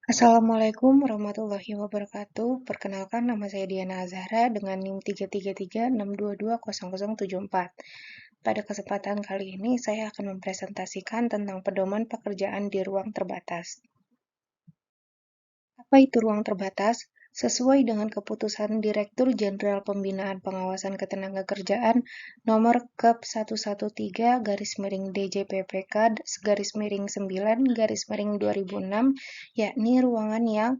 Assalamualaikum warahmatullahi wabarakatuh. Perkenalkan, nama saya Diana Azhara dengan NIM 33362200074. Pada kesempatan kali ini, saya akan mempresentasikan tentang pedoman pekerjaan di ruang terbatas. Apa itu ruang terbatas? Sesuai dengan keputusan Direktur Jenderal Pembinaan Pengawasan Ketenagakerjaan nomor Kep 113-DJPPK /9 yakni ruangan yang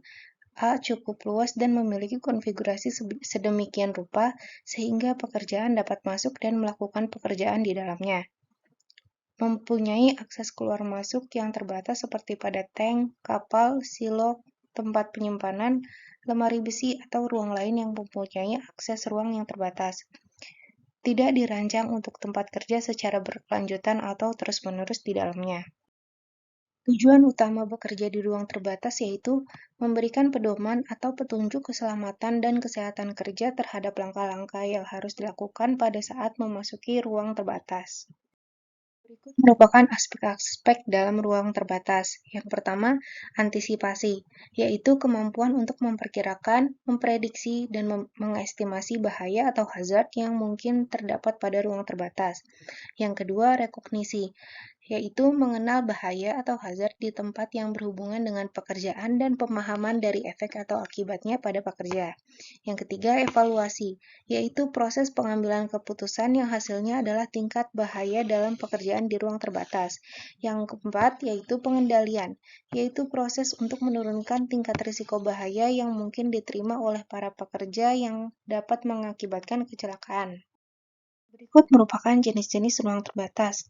cukup luas dan memiliki konfigurasi sedemikian rupa sehingga pekerjaan dapat masuk dan melakukan pekerjaan di dalamnya. Mempunyai akses keluar masuk yang terbatas seperti pada tank, kapal, silo, tempat penyimpanan, lemari besi, atau ruang lain yang mempunyai akses ruang yang terbatas. Tidak dirancang untuk tempat kerja secara berkelanjutan atau terus-menerus di dalamnya. Tujuan utama bekerja di ruang terbatas yaitu memberikan pedoman atau petunjuk keselamatan dan kesehatan kerja terhadap langkah-langkah yang harus dilakukan pada saat memasuki ruang terbatas. Berikut merupakan aspek-aspek dalam ruang terbatas. Yang pertama, antisipasi, yaitu kemampuan untuk memperkirakan, memprediksi, dan mengestimasi bahaya atau hazard yang mungkin terdapat pada ruang terbatas. Yang kedua, rekognisi, yaitu mengenal bahaya atau hazard di tempat yang berhubungan dengan pekerjaan dan pemahaman dari efek atau akibatnya pada pekerja. Yang ketiga, evaluasi, yaitu proses pengambilan keputusan yang hasilnya adalah tingkat bahaya dalam pekerjaan di ruang terbatas. Yang keempat, yaitu pengendalian, yaitu proses untuk menurunkan tingkat risiko bahaya yang mungkin diterima oleh para pekerja yang dapat mengakibatkan kecelakaan. Berikut merupakan jenis-jenis ruang terbatas,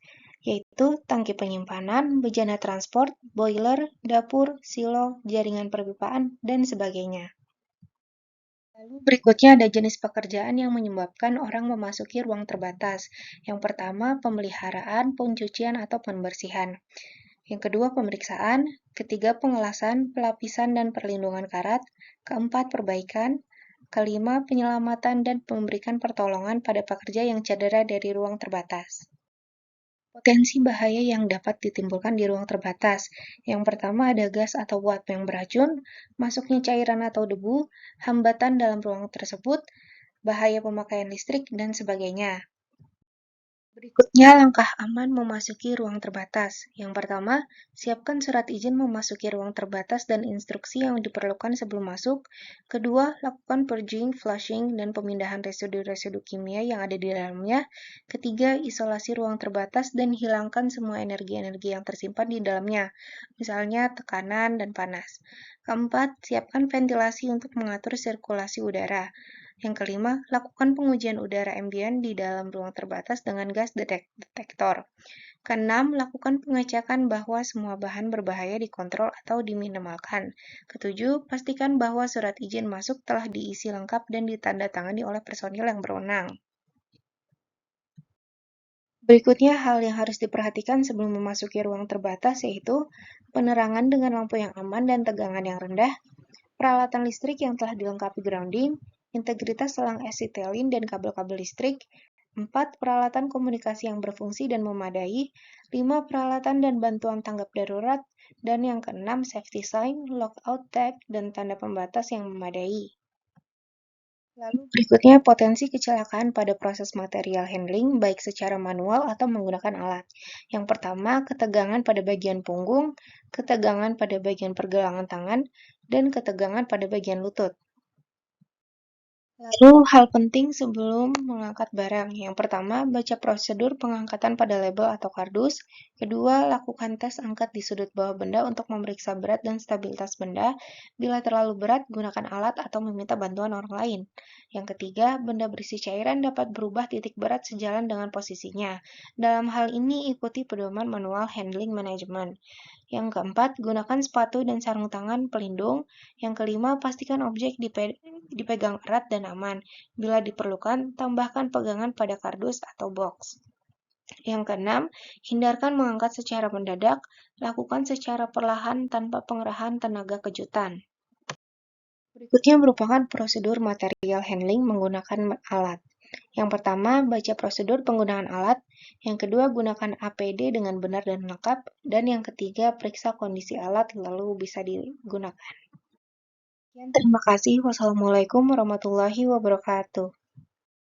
yaitu tangki penyimpanan, bejana transport, boiler, dapur, silo, jaringan perpipaan, dan sebagainya. Lalu berikutnya ada jenis pekerjaan yang menyebabkan orang memasuki ruang terbatas. Yang pertama, pemeliharaan, pencucian, atau pembersihan. Yang kedua, pemeriksaan. Ketiga, pengelasan, pelapisan, dan perlindungan karat. Keempat, perbaikan. Kelima, penyelamatan dan memberikan pertolongan pada pekerja yang cedera dari ruang terbatas. Potensi bahaya yang dapat ditimbulkan di ruang terbatas. Yang pertama ada gas atau uap yang beracun, masuknya cairan atau debu, hambatan dalam ruang tersebut, bahaya pemakaian listrik, dan sebagainya. Berikutnya langkah aman memasuki ruang terbatas. Yang pertama, siapkan surat izin memasuki ruang terbatas dan instruksi yang diperlukan sebelum masuk. Kedua, lakukan purging, flushing, dan pemindahan residu-residu kimia yang ada di dalamnya. Ketiga, isolasi ruang terbatas dan hilangkan semua energi-energi yang tersimpan di dalamnya, misalnya tekanan dan panas. Keempat, siapkan ventilasi untuk mengatur sirkulasi udara. Yang kelima, lakukan pengujian udara ambien di dalam ruang terbatas dengan gas detektor. Keenam, lakukan pengecekan bahwa semua bahan berbahaya dikontrol atau diminimalkan. Ketujuh, pastikan bahwa surat izin masuk telah diisi lengkap dan ditandatangani oleh personil yang berwenang. Berikutnya, hal yang harus diperhatikan sebelum memasuki ruang terbatas yaitu penerangan dengan lampu yang aman dan tegangan yang rendah, peralatan listrik yang telah dilengkapi grounding, integritas selang acetylene dan kabel-kabel listrik, 4. Peralatan komunikasi yang berfungsi dan memadai, 5. Peralatan dan bantuan tanggap darurat, dan yang keenam, safety sign, lockout tag, dan tanda pembatas yang memadai. Lalu berikutnya potensi kecelakaan pada proses material handling baik secara manual atau menggunakan alat. Yang pertama, ketegangan pada bagian punggung, ketegangan pada bagian pergelangan tangan, dan ketegangan pada bagian lutut. Lalu hal penting sebelum mengangkat barang. Yang pertama, baca prosedur pengangkatan pada label atau kardus. Kedua, lakukan tes angkat di sudut bawah benda untuk memeriksa berat dan stabilitas benda. Bila terlalu berat, gunakan alat atau meminta bantuan orang lain. Yang ketiga, benda berisi cairan dapat berubah titik berat sejalan dengan posisinya. Dalam hal ini, ikuti pedoman manual handling management. Yang keempat, gunakan sepatu dan sarung tangan pelindung. Yang kelima, pastikan objek dipegang erat dan aman. Bila diperlukan, tambahkan pegangan pada kardus atau box. Yang keenam, hindarkan mengangkat secara mendadak, lakukan secara perlahan tanpa pengerahan tenaga kejutan. Berikutnya merupakan prosedur material handling menggunakan alat. Yang pertama, baca prosedur penggunaan alat. Yang kedua, gunakan APD dengan benar dan lengkap. Dan yang ketiga, periksa kondisi alat lalu bisa digunakan. Sekian, terima kasih. Wassalamualaikum warahmatullahi wabarakatuh.